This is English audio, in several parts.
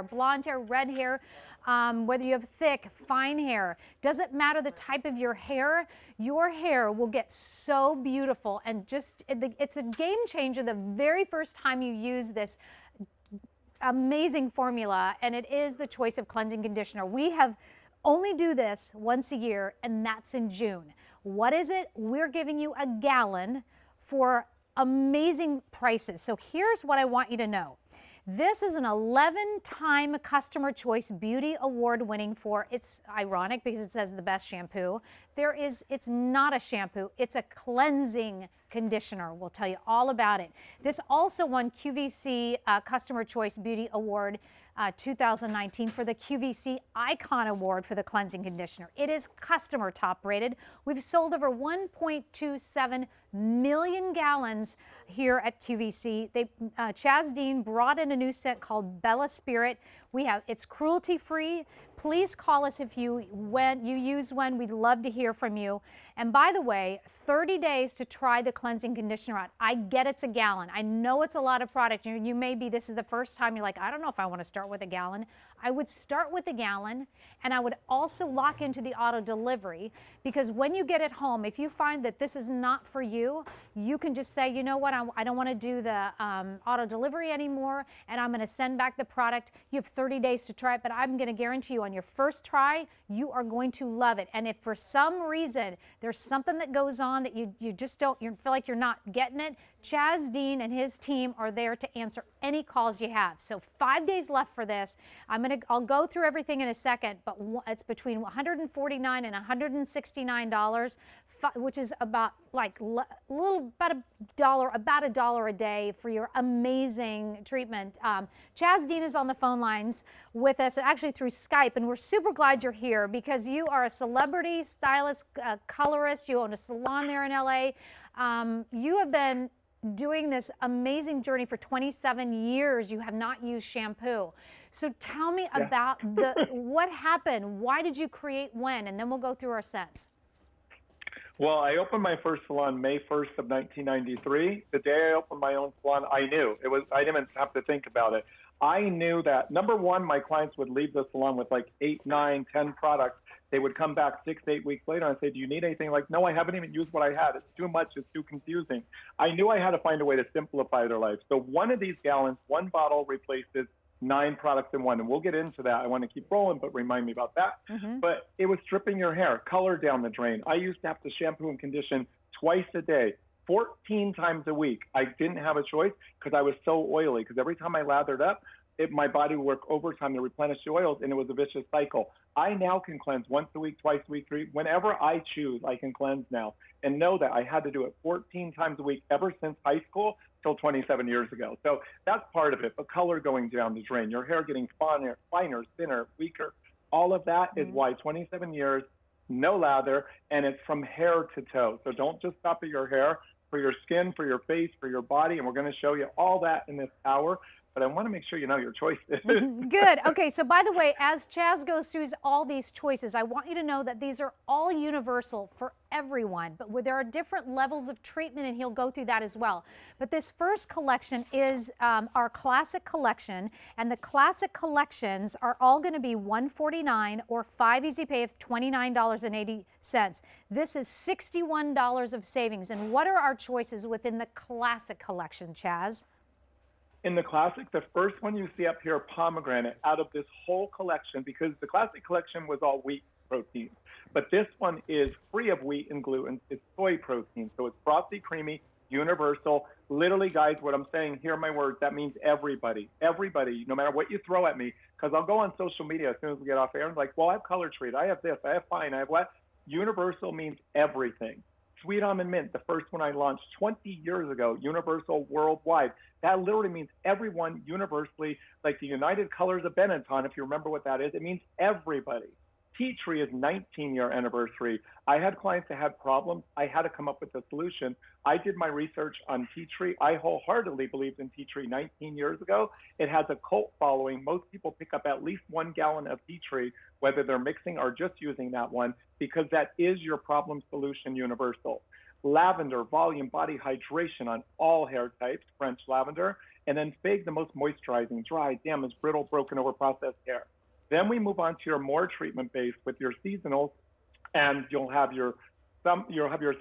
blonde hair, red hair, whether you have thick, fine hair. Doesn't matter the type of your hair will get so beautiful, and just it's a game changer the very first time you use this amazing formula, and it is the Choice of Cleansing Conditioner. We have only do this once a year, and that's in June. What is it? We're giving you a gallon for amazing prices. So here's what I want you to know. This is an 11-time Customer Choice Beauty Award winning for, it's ironic because it says the best shampoo. It's not a shampoo, it's a cleansing conditioner. We'll tell you all about it. This also won QVC Customer Choice Beauty Award 2019 for the QVC Icon Award for the cleansing conditioner. It is customer top rated. We've sold over 1.27 million gallons here at QVC. Chaz Dean brought in a new scent called Bella Spirit. It's cruelty free. Please call us if you use WEN. We'd love to hear from you. And by the way, 30 days to try the cleansing conditioner out. I get it's a gallon. I know it's a lot of product. This is the first time you're like, I don't know if I want to start with a gallon. I would start with a gallon, and I would also lock into the auto delivery, because when you get it home, if you find that this is not for you, you can just say, you know what, I don't want to do the auto delivery anymore, and I'm going to send back the product. You have 30 days to try it, but I'm going to guarantee you on your first try, you are going to love it. And if for some reason there's something that goes on that you feel like you're not getting it, Chaz Dean and his team are there to answer any calls you have. So 5 days left for this. I'll go through everything in a second, but it's between $149 and $169, which is about a dollar a day for your amazing treatment. Chaz Dean is on the phone lines with us, actually through Skype, and we're super glad you're here because you are a celebrity stylist, colorist. You own a salon there in LA. You have been doing this amazing journey for 27 years. You have not used shampoo. So tell me about what happened. Why did you create WEN? And then we'll go through our scents. Well, I opened my first salon May 1st of 1993. The day I opened my own salon, I knew. I didn't even have to think about it. I knew that, number one, my clients would leave the salon with like 8, 9, 10 products. They would come back 6, 8 weeks later and say, do you need anything? Like, no, I haven't even used what I had. It's too much. It's too confusing. I knew I had to find a way to simplify their life. So one of these gallons, one bottle replaces 9 products in one. And we'll get into that. I want to keep rolling, but remind me about that. But it was stripping your hair, color down the drain. I used to have to shampoo and condition twice a day, 14 times a week. I didn't have a choice because I was so oily, because every time I lathered up, my body would work overtime to replenish the oils, and it was a vicious cycle. I now can cleanse once a week, twice a week, 3. Whenever I choose, I can cleanse now, and know that I had to do it 14 times a week ever since high school till 27 years ago. So that's part of it. But color going down the drain, your hair getting finer, thinner, weaker, all of that is why 27 years, no lather, and it's from hair to toe. So don't just stop at your hair, for your skin, for your face, for your body, and we're going to show you all that in this hour. But I want to make sure you know your choices. Good. Okay, so by the way, as Chaz goes through all these choices, I want you to know that these are all universal for everyone, but there are different levels of treatment, and he'll go through that as well. But this first collection is our classic collection, and the classic collections are all going to be $149 or 5 easy pay of $29.80. This is $61 of savings. And what are our choices within the classic collection, Chaz? In the classic, the first one you see up here, pomegranate, out of this whole collection, because the classic collection was all wheat protein. But this one is free of wheat and gluten. It's soy protein. So it's frothy, creamy, universal. Literally, guys, what I'm saying, hear my words, that means everybody. Everybody, no matter what you throw at me, because I'll go on social media as soon as we get off air and like, well, I have color treat, I have this, I have fine, I have what? Universal means everything. Sweet almond mint, the first one I launched 20 years ago, universal worldwide. That literally means everyone universally, like the United Colors of Benetton, if you remember what that is, it means everybody. Tea tree is 19-year anniversary. I had clients that had problems. I had to come up with a solution. I did my research on tea tree. I wholeheartedly believed in tea tree 19 years ago. It has a cult following. Most people pick up at least 1 gallon of tea tree, whether they're mixing or just using that one, because that is your problem solution universal. Lavender, volume, body hydration on all hair types, French lavender. and then fig, the most moisturizing, dry, damaged, brittle, broken over processed hair. Then we move on to your more treatment based with your seasonals, and you'll have your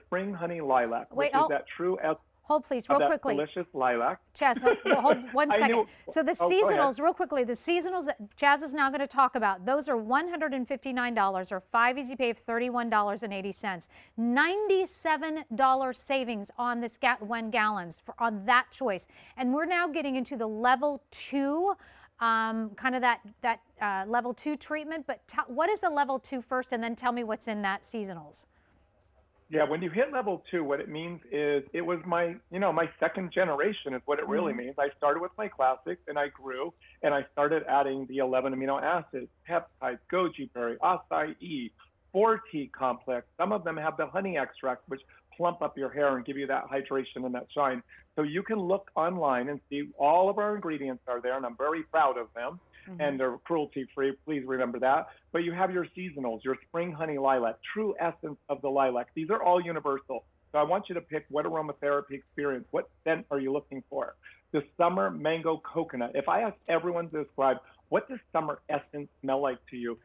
spring honey lilac, Wait, which is that true essence hold please, of real that quickly. delicious lilac. Chaz, hold 1 I second. knew. So the Oh, go ahead. seasonals, real quickly, the seasonals that Chaz is now going to talk about, those are $159 or 5 easy pay of $31.80. $97 savings on this WEN gallons on that choice. And we're now getting into the level 2, kind of that level 2 treatment. But what is the level 2 first, and then tell me what's in that seasonals. Yeah, when you hit level 2, what it means is it was my second generation is what it really means. I started with my classics and I grew and I started adding the 11 amino acids, peptides, goji berry, acai, 4T complex. Some of them have the honey extract, which plump up your hair and give you that hydration and that shine. So you can look online and see all of our ingredients are there, and I'm very proud of them. And they're cruelty-free. Please remember that. But you have your seasonals, your spring honey lilac, true essence of the lilac. These are all universal. So I want you to pick what aromatherapy experience, what scent are you looking for? The summer mango coconut. If I ask everyone to describe what does summer essence smell like to you,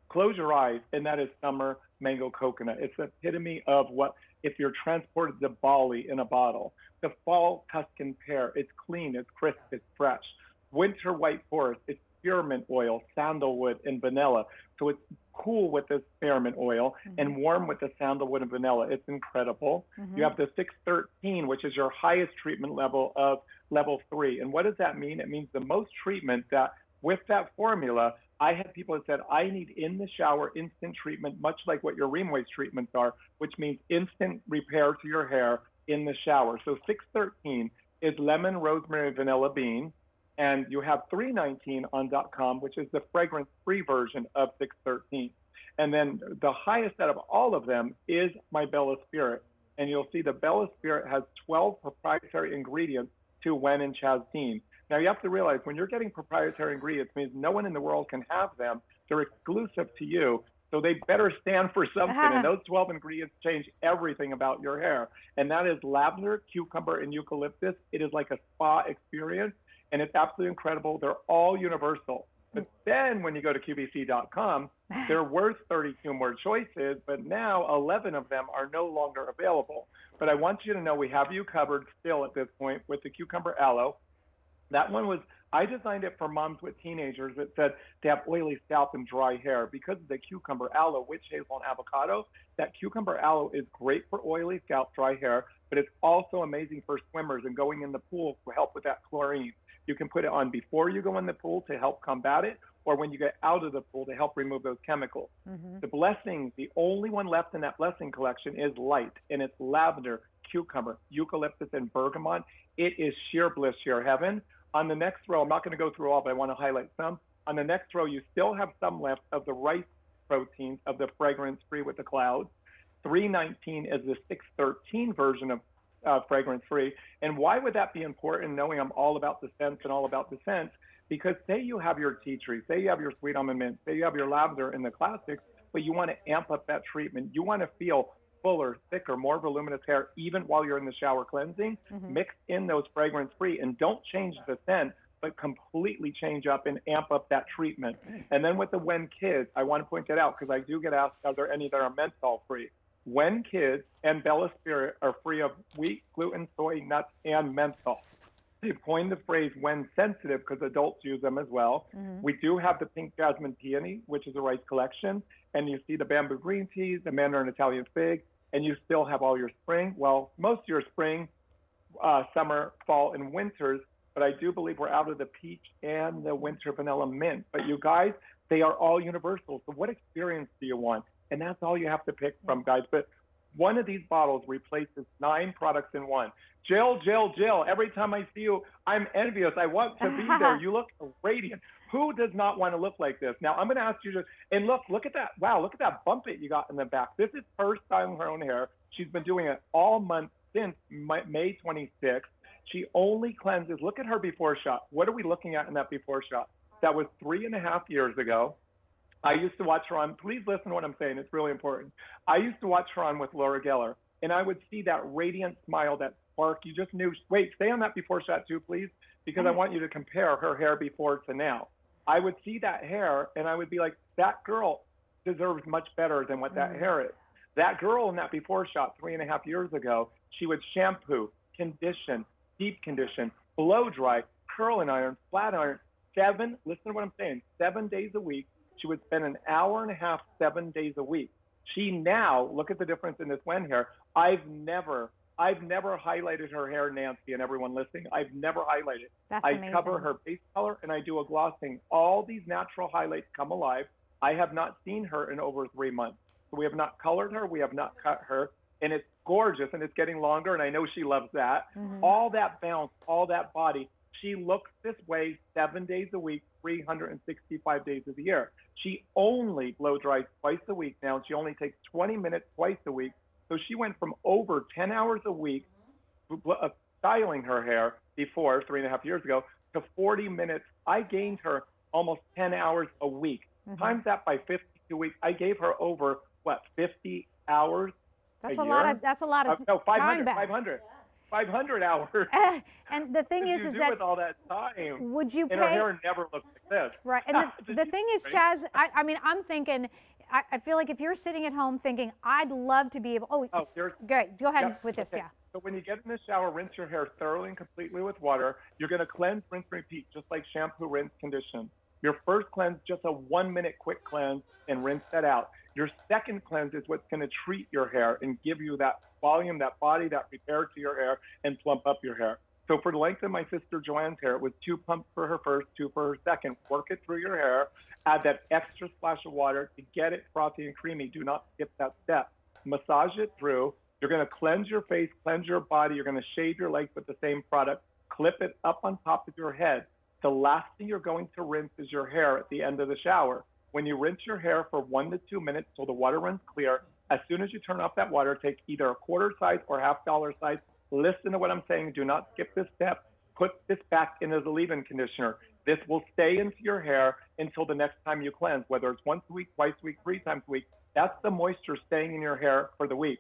close your eyes, and that is summer mango coconut. It's the epitome of what if you're transported to Bali in a bottle. The fall Tuscan pear. It's clean, it's crisp, it's fresh. Winter white forest. It's spearmint oil, sandalwood, and vanilla. So it's cool with the spearmint oil and warm with the sandalwood and vanilla. It's incredible. You have the 613, which is your highest treatment level of level 3. And what does that mean? It means the most treatment that with that formula, I had people that said, I need in the shower instant treatment, much like what your Remoise treatments are, which means instant repair to your hair in the shower. So 613 is lemon, rosemary, vanilla bean. And you have 319 on .com, which is the fragrance-free version of 613. And then the highest out of all of them is my Bella Spirit. And you'll see the Bella Spirit has 12 proprietary ingredients to WEN and Chaz team. Now you have to realize when you're getting proprietary ingredients, it means no one in the world can have them. They're exclusive to you. So they better stand for something. And those 12 ingredients change everything about your hair. And that is lavender, cucumber, and eucalyptus. It is like a spa experience. And it's absolutely incredible. They're all universal. But then when you go to QVC.com, there were 32 more choices, but now 11 of them are no longer available. But I want you to know we have you covered still at this point with the cucumber aloe. That one was, I designed it for moms with teenagers that said they have oily scalp and dry hair. Because of the cucumber aloe, witch hazel, and avocado, that cucumber aloe is great for oily scalp, dry hair, but it's also amazing for swimmers and going in the pool to help with that chlorine. You can put it on before you go in the pool to help combat it, or when you get out of the pool to help remove those chemicals. The blessings, the only one left in that blessing collection is light, and it's lavender, cucumber, eucalyptus, and bergamot. It is sheer bliss, sheer heaven. On the next row, I'm not going to go through all, but I want to highlight some. On the next row, you still have some left of the rice proteins of the fragrance-free with the clouds. 319 is the 613 version of fragrance-free. And why would that be important, knowing I'm all about the scents and all about the scents? Because say you have your tea tree, say you have your sweet almond mint, say you have your lavender in the classics, but you want to amp up that treatment. You want to feel fuller, thicker, more voluminous hair, even while you're in the shower cleansing. Mix in those fragrance-free and don't change the scent, but completely change up and amp up that treatment. And then with the WEN Kids, I want to point that out because I do get asked, are there any that are menthol-free? WEN Kids and Bella Spirit are free of wheat, gluten, soy, nuts, and menthol. They coined the phrase WEN sensitive because adults use them as well. We do have the pink jasmine peony, which is a rice collection, and you see the bamboo green teas, the mandarin Italian fig, and you still have all your spring. Well, most of your spring, summer, fall, and winters, but I do believe we're out of the peach and the winter vanilla mint. But you guys, they are all universal. So what experience do you want? And that's all you have to pick from, guys. But one of these bottles replaces 9 products in one. Jill, Jill, Jill, every time I see you, I'm envious. I want to be there. You look radiant. Who does not want to look like this? Now, I'm going to ask you to, and look at that. Wow, look at that bump it you got in the back. This is her styling her own hair. She's been doing it all month since May 26th. She only cleanses. Look at her before shot. What are we looking at in that before shot? That was 3.5 years ago. I used to watch her on, please listen to what I'm saying, it's really important. I used to watch her on with Laura Geller, and I would see that radiant smile, that spark. You just knew, wait, stay on that before shot too, please. because I want you to compare her hair before to now. I would see that hair and I would be like, that girl deserves much better than what that hair is. That girl in that before shot 3.5 years ago, she would shampoo, condition, deep condition, blow dry, curl and iron, flat iron, listen to what I'm saying, 7 days a week. She would spend an hour and a half, 7 days a week. She now, look at the difference in this WEN hair. I've never highlighted her hair, Nancy, and everyone listening. I've never highlighted. That's I amazing. cover her base color and I do a glossing. All these natural highlights come alive. I have not seen her in over 3 months. So we have not colored her. We have not cut her. And it's gorgeous and it's getting longer. And I know she loves that. All that bounce, all that body. She looks this way 7 days a week, 365 days of the year. She only blow dries twice a week now. And she only takes 20 minutes twice a week. So she went from over 10 hours a week styling her hair before 3.5 years ago to 40 minutes. I gained her almost 10 hours a week. Times that by 52 weeks, I gave her over, 50 hours That's a a year? lot of, that's a lot of No, 500, time back. 500 hours. And the thing What is did you do that with all that time? would you And her pay? hair never looked like this. Right. And the thing is, Right? Chaz, I mean, I'm thinking, I feel like if you're sitting at home thinking, I'd love to be able, great, go ahead with this, okay. yeah. So when you get in the shower, rinse your hair thoroughly and completely with water. You're going to cleanse, rinse, repeat, just like shampoo, rinse, condition. Your first cleanse, just a 1 minute quick cleanse and rinse that out. Your second cleanse is what's going to treat your hair and give you that volume, that body, that repair to your hair and plump up your hair. So for the length of my sister Joanne's hair, it was 2 pumps for her first, 2 for her second. Work it through your hair. Add that extra splash of water to get it frothy and creamy. Do not skip that step. Massage it through. You're going to cleanse your face, cleanse your body. You're going to shave your legs with the same product. Clip it up on top of your head. The last thing you're going to rinse is your hair at the end of the shower. When you rinse your hair for 1 to 2 minutes till the water runs clear, as soon as you turn off that water, take either a quarter size or $half size. Listen to what I'm saying. Do not skip this step. Put this back into the leave-in conditioner. This will stay into your hair until the next time you cleanse, whether it's once a week, twice a week, 3 times a week. That's the moisture staying in your hair for the week.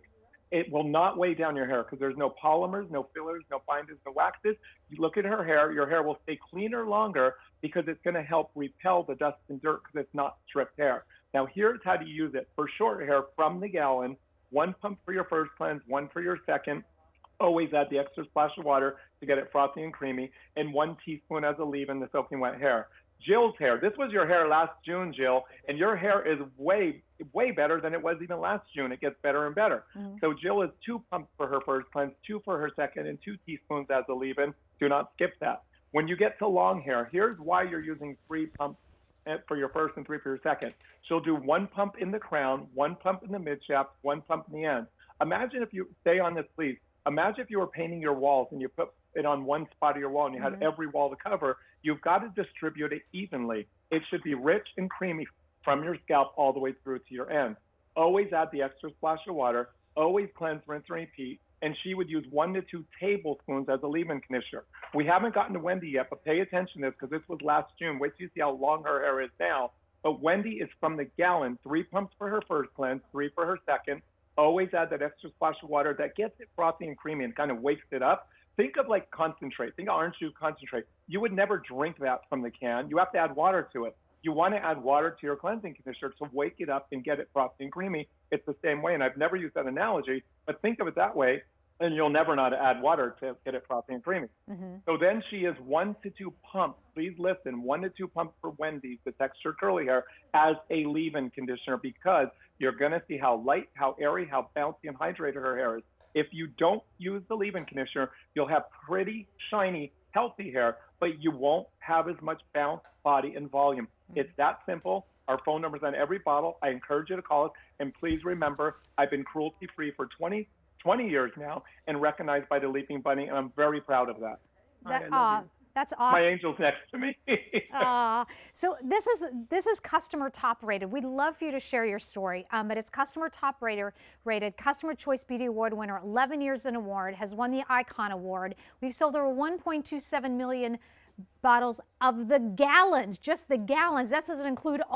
It will not weigh down your hair because there's no polymers, no fillers, no binders, no waxes. You look at her hair, your hair will stay cleaner longer because it's going to help repel the dust and dirt because it's not stripped hair. Now, here's how to use it. For short hair, from the gallon, 1 pump for your first cleanse, 1 for your second. Always add the extra splash of water to get it frothy and creamy, and 1 teaspoon as a leave-in the soaking wet hair. Jill's hair. This was your hair last June, Jill, and your hair is way better than it was even last June. It gets better and better. So Jill is 2 pumps for her first cleanse, 2 for her second, and 2 teaspoons as a leave-in. Do not skip that. When you get to long hair, here's why you're using 3 pumps for your first and 3 for your second. She'll do 1 pump in the crown, 1 pump in the mid shaft, 1 pump in the end. Imagine if you stay on this, please. Imagine if you were painting your walls and you put it on one spot of your wall and you had every wall to cover. You've got to distribute it evenly. It should be rich and creamy from your scalp all the way through to your end. Always add the extra splash of water. Always cleanse, rinse, and repeat. And she would use 1 to 2 tablespoons as a leave-in conditioner. We haven't gotten to Wendy yet, but pay attention to this because this was last June. Wait till you see how long her hair is now. But Wendy is from the gallon, 3 pumps for her first cleanse, 3 for her second. Always add that extra splash of water that gets it frothy and creamy and kind of wakes it up. Think of like concentrate. Think of orange juice concentrate. You would never drink that from the can. You have to add water to it. You want to add water to your cleansing conditioner to wake it up and get it frothy and creamy. It's the same way, and I've never used that analogy, but think of it that way, and you'll never know how to add water to get it frothy and creamy. So then she is 1 to 2 pumps. Please listen, 1 to 2 pumps for Wendy's, the textured curly hair, as a leave-in conditioner because you're going to see how light, how airy, how bouncy and hydrated her hair is. If you don't use the leave-in conditioner, you'll have pretty, shiny, healthy hair, but you won't have as much bounce, body, and volume. It's that simple. Our phone number's on every bottle. I encourage you to call us. And please remember, I've been cruelty-free for 20 years now and recognized by the Leaping Bunny, and I'm very proud of that. That's awesome. My angel's next to me. So this is customer top rated. We'd love for you to share your story, but it's customer top rated, Customer Choice Beauty Award winner, 11 years in award, has won the Icon Award. We've sold over 1.27 million bottles of the gallons, just the gallons. That doesn't include